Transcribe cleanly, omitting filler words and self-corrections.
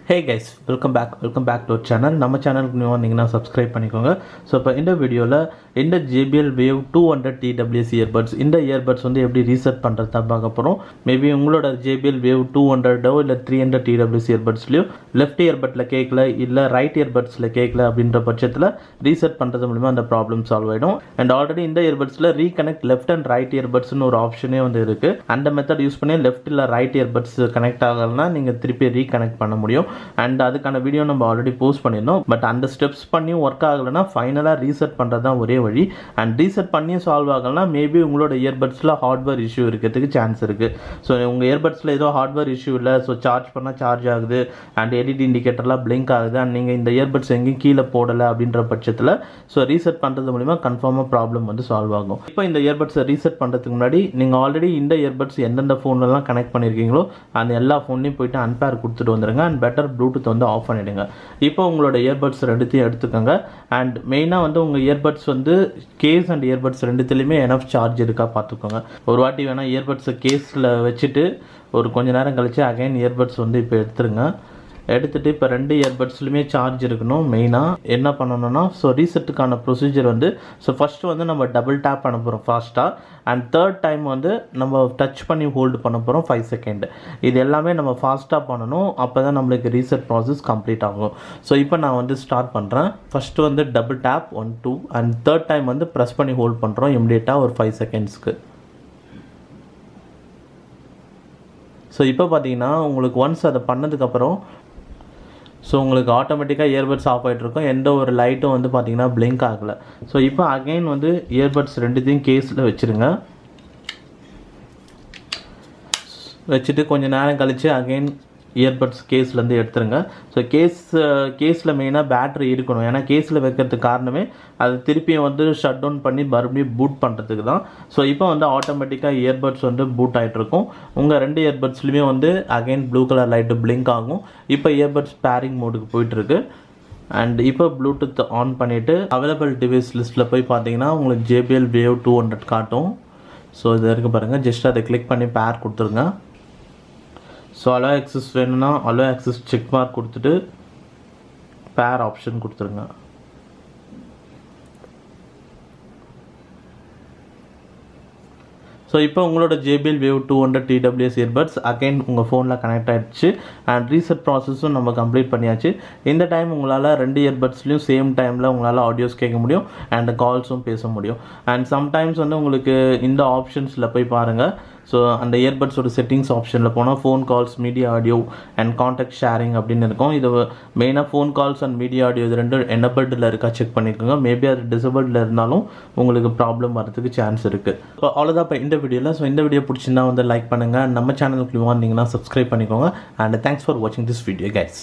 Hey guys, welcome back to our channel. நம்ம சேனலுக்கு நியூவா இருந்தீங்கன்னா subscribe பண்ணிக்கோங்க. ஸோ இப்போ இந்த வீடியோவில் இந்த JBL Wave 200 TWS earbuds இந்த earbuds வந்து எப்படி ரீசெட் பண்ணுறது தான் பார்க்க போகிறோம். மேபி உங்களோட JBL Wave 200 இல்லை 300 TWS earbudsலையோ லெஃப்ட் இயர்பட்ஸில் கேட்கல இல்லை ரைட் இயர்பட்ஸில் கேட்கல அப்படின்ற பட்சத்தில் ரீசெட் பண்ணுறது மூலிமா அந்த ப்ராப்ளம் சால்வ் ஆகிடும். அண்ட் ஆல்ரெடி இந்த இயர்பட்ஸில் ரீகனெக்ட் லெஃப்ட் அண்ட் ரைட் இயர்பட்ஸ்னு ஒரு ஆப்ஷனே வந்து இருக்குது. அந்த மெத்தட் யூஸ் பண்ணி லெஃப்ட் இல்லை ரைட் இயர்பட்ஸ் கனெக்ட் ஆகலைன்னா நீங்கள் திருப்பி ரீகனெக்ட் பண்ண முடியும். அண்ட் அதுக்கான வீடியோ நம்ம ஆல்ரெடி போஸ்ட் பண்ணியிருந்தோம். பட் அந்த ஸ்டெப்ஸ் பண்ணி ஒர்க் ஆகலைன்னா ஃபைனலாக ரீசெட் பண்ணுறது தான் ஒரே வழி. அண்ட் ரீசெட் பண்ணி சால்வ் ஆகலைன்னா மேபி உங்களோட இயர்பட்ஸில் ஹார்ட்வேர் இஷ்யூ இருக்கிறதுக்கு சான்ஸ் இருக்குது. ஸோ உங்கள் இயர்பட்ஸில் ஏதோ ஹார்ட்வேர் இஷ்யூ இல்லை, ஸோ சார்ஜ் பண்ணால் சார்ஜ் ஆகுது அண்ட் எல்இடி இண்டிகேட்டர்லாம் பிளிங்க் ஆகுது அண்ட் நீங்கள் இந்த இயர்பட்ஸ் எங்கேயும் கீழே போடலை அப்படின்ற பட்சத்தில் ஸோ ரீசெட் பண்ணுறது மூலிமா கன்ஃபார்மாக ப்ராப்ளம் வந்து சால்வ் ஆகும். இப்போ இந்த இயர்பட்ஸை ரீசெட் பண்ணுறதுக்கு முன்னாடி நீங்கள் ஆல்ரெடி இந்த இயர்பட்ஸ் எந்தெந்த ஃபோன்லலாம் கனெக்ட் பண்ணியிருக்கீங்களோ அந்த எல்லா ஃபோன்லையும் போய்ட்டு அன்பேர் கொடுத்துட்டு வந்துடுங்க அண்ட் பெட்டர் ப்ளூடூத் வந்து ஆஃப் பண்ணிவிடுங்க. இப்போ உங்களோட இயர்பட்ஸ் ரெண்டுத்தையும் எடுத்துக்கோங்க. அண்ட் மெயினாக வந்து உங்கள் இயர்பட்ஸ் வந்து கேஸ் அண்ட் இயர்பட்ஸ் ரெண்டுத்துலேயுமே எனஃப் சார்ஜ் இருக்கா பார்த்துக்கோங்க. ஒரு வாட்டி வேணால் இயர்பட்ஸை கேஸில் வச்சுட்டு ஒரு கொஞ்சம் நேரம் கழித்து அகைன் இயர்பட்ஸ் வந்து இப்போ எடுத்துருங்க. எடுத்துகிட்டு இப்போ ரெண்டு இயர்பட்ஸ்லையுமே சார்ஜ் இருக்கணும். மெயினாக என்ன பண்ணணும்னா ஸோ ரீசெட்டுக்கான ப்ரொசீஜர் வந்து ஸோ ஃபஸ்ட்டு வந்து நம்ம டபுள் டேப் பண்ண போகிறோம் ஃபாஸ்ட்டாக. அண்ட் தேர்ட் டைம் வந்து நம்ம டச் பண்ணி ஹோல்டு பண்ண போகிறோம் 5 செகண்ட். இது எல்லாமே நம்ம ஃபாஸ்ட்டாக பண்ணணும். அப்போ தான் நம்மளுக்கு ரீசெட் ப்ராசஸ் கம்ப்ளீட் ஆகும். ஸோ இப்போ நான் வந்து ஸ்டார்ட் பண்ணுறேன். ஃபஸ்ட்டு வந்து double tape 1 2 and third time வந்து ப்ரெஸ் பண்ணி ஹோல்ட் பண்ணுறோம் இமிடியேட்டாக ஒரு 5 செகண்ட்ஸ்க்கு. ஸோ இப்போ பார்த்தீங்கன்னா உங்களுக்கு ஒன்ஸ் அதை பண்ணதுக்கப்புறம் ஸோ உங்களுக்கு ஆட்டோமேட்டிக்காக இயர்பட்ஸ் ஆஃப் ஆகிட்ருக்கும். எந்த ஒரு லைட்டும் வந்து பார்த்திங்கன்னா பிளிங்க் ஆகலை. ஸோ இப்போ அகைன் வந்து இயர்பட்ஸ் ரெண்டுத்தையும் கேஸில் வச்சுருங்க. வச்சுட்டு கொஞ்சம் நேரம் கழித்து அகைன் இயர்பட்ஸ் கேஸ்லேருந்து எடுத்துருங்க. ஸோ கேஸில் மெயினாக பேட்ரி இருக்கணும். ஏன்னா கேஸில் வைக்கிறதுக்கு காரணமே அது திருப்பியும் வந்து ஷட் டவுன் பண்ணி மறுபடியும் பூட் பண்ணுறதுக்கு தான். ஸோ இப்போ வந்து ஆட்டோமேட்டிக்காக இயர்பட்ஸ் வந்து பூட் ஆகிட்ருக்கும். உங்கள் ரெண்டு இயர்பட்ஸ்லையுமே வந்து again blue colour light blink ஆகும். இப்போ இயர்பட்ஸ் பேரிங் மோடுக்கு போயிட்டுருக்கு. அண்ட் இப்போ ப்ளூடூத் ஆன் பண்ணிவிட்டு அவைலபிள் டிவைஸ் லிஸ்ட்டில் போய் பார்த்தீங்கன்னா உங்களுக்கு JBL Wave 200 காட்டும். ஸோ இது இருக்குது பாருங்கள். ஜஸ்ட் அதை கிளிக் பண்ணி பேர் கொடுத்துருங்க. ஸோ அலோ ஆக்சஸ் வேணும்னா அலோ ஆக்சஸ் செக் மார்க் கொடுத்துட்டு பேர் ஆப்ஷன் கொடுத்துருங்க. ஸோ இப்போ உங்களோட JBL Wave 200 TWS earbuds again உங்கள் ஃபோனில் கனெக்ட் ஆகிடுச்சு அண்ட் ரீசெட் ப்ராசஸும் நம்ம கம்ப்ளீட் பண்ணியாச்சு. இந்த டைம் உங்களால் ரெண்டு இயர்பட்ஸ்லையும் சேம் டைமில் உங்களால் ஆடியோஸ் கேட்க முடியும் அண்ட் கால்ஸும் பேச முடியும். அண்ட் சம்டைம்ஸ் வந்து உங்களுக்கு இந்த ஆப்ஷன்ஸில் போய் பாருங்கள். ஸோ அந்த இயர்பட்ஸோட செட்டிங்ஸ் ஆப்ஷனில் போனால் phone calls, media audio and contact sharing அப்படின்னு இருக்கும். இது மெயினாக phone calls and media audio இது ரெண்டும் எனபிள்டில் இருக்கா செக் பண்ணிக்கோங்க. மேபி அது டிசபிள்டில் இருந்தாலும் உங்களுக்கு ப்ராப்ளம் வரதுக்கு சான்ஸ் இருக்குது. ஸோ அவ்வளோதான் இப்போ இந்த வீடியோவில். ஸோ இந்த வீடியோ பிடிச்சிருந்தா வந்து லைக் பண்ணுங்கள். நம்ம சேனலுக்கு வந்தீங்கன்னா சப்ஸ்கிரைப் பண்ணிக்கோங்க. அண்ட் தேங்க்ஸ் ஃபார் வாட்சிங் திஸ் வீடியோ கைஸ்.